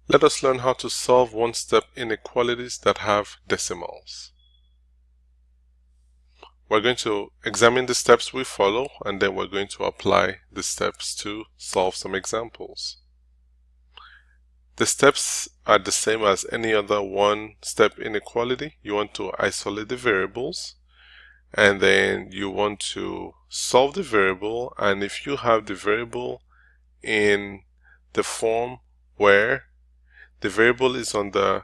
Let us learn how to solve one-step inequalities that have decimals. We're going to examine the steps we follow, and then we're going to apply the steps to solve some examples. The steps are the same as any other one-step inequality. You want to isolate the variables, and then you want to solve the variable, and if you have the variable in the form where the variable is on the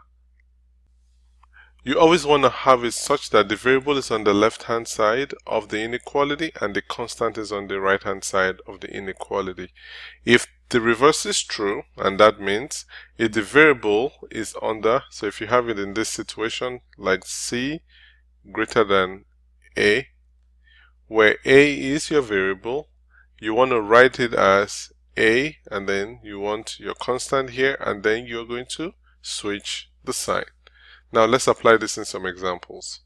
you always want to have it such that the variable is on the left hand side of the inequality and the constant is on the right hand side of the inequality. If the reverse is true, and that means if the variable is under, so if you have it in this situation like c greater than a, where a is your variable, you want to write it as a, and then you want your constant here, and then you're going to switch the sign. Now let's apply this in some examples.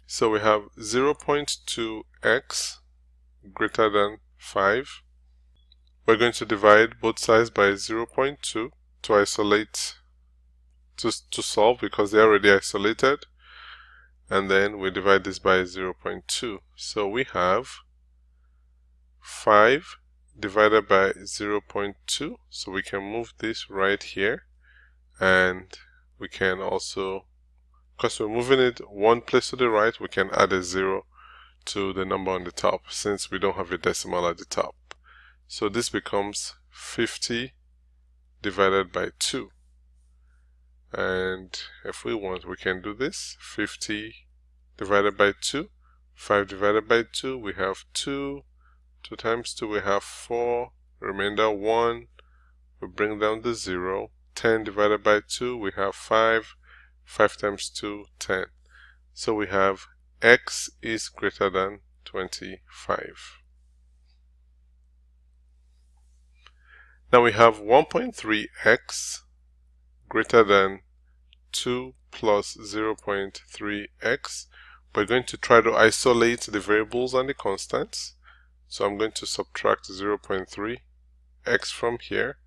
So we have 0.2x greater than 5. We're going to divide both sides by 0.2 to isolate, to solve, because they're already isolated. And then we divide this by 0.2. So we have 5 divided by 0.2. So we can move this right here. And we can also, because we're moving it one place to the right, we can add a 0 to the number on the top since we don't have a decimal at the top. So this becomes 50 divided by 2. And if we want, we can do this. 50 divided by 2. 5 divided by 2, we have 2. 2 times 2, we have 4. Remainder 1. We bring down the 0. 10 divided by 2, we have 5. 5 times 2, 10. So we have x is greater than 25. Now we have 1.3x greater than 2 plus 0.3x. We're going to try to isolate the variables and the constants. So I'm going to subtract 0.3x from here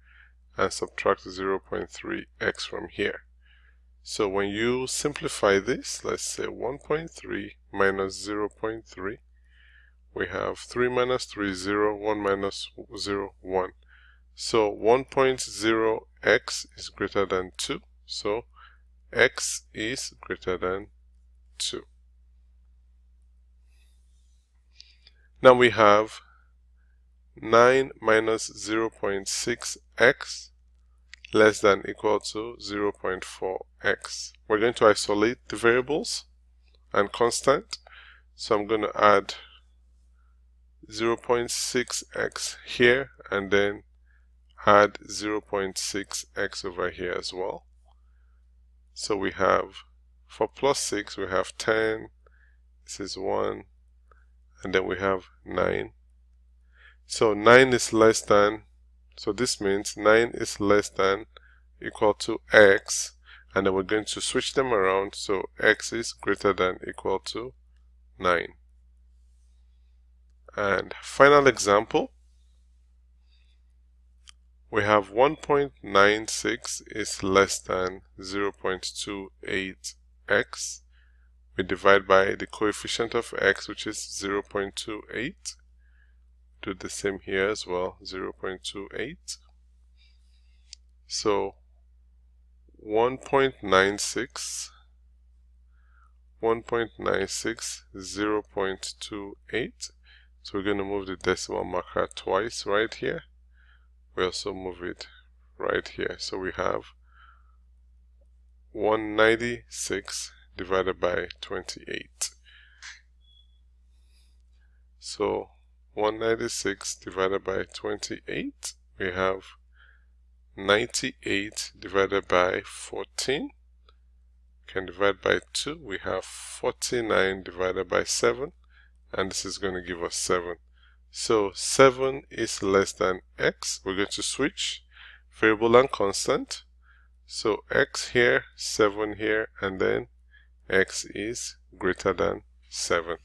and subtract 0.3x from here. So when you simplify this, let's say 1.3 minus 0.3, we have 3 minus 3, 0, 1 minus 0, 1. So 1.0x is greater than 2, so x is greater than 2. Now we have 9 minus 0.6x less than equal to 0.4x. We're going to isolate the variables and constant. So I'm going to add 0.6x here and then add 0.6x over here as well. So we have, for plus 6, we have 10, this is 1, and then we have 9. So 9 is less than, so this means 9 is less than equal to x, and then we're going to switch them around, so x is greater than equal to 9. And final example, we have 1.96 is less than 0.28x. We divide by the coefficient of x, which is 0.28. Do the same here as well, 0.28. So 1.96, 0.28. So we're going to move the decimal marker twice right here. We also move it right here. So we have 196 divided by 28. So 196 divided by 28, we have 98 divided by 14. Can divide by 2, we have 49 divided by 7, and this is going to give us 7. So 7 is less than x. We're going to switch variable and constant. So x here, 7 here, and then x is greater than 7.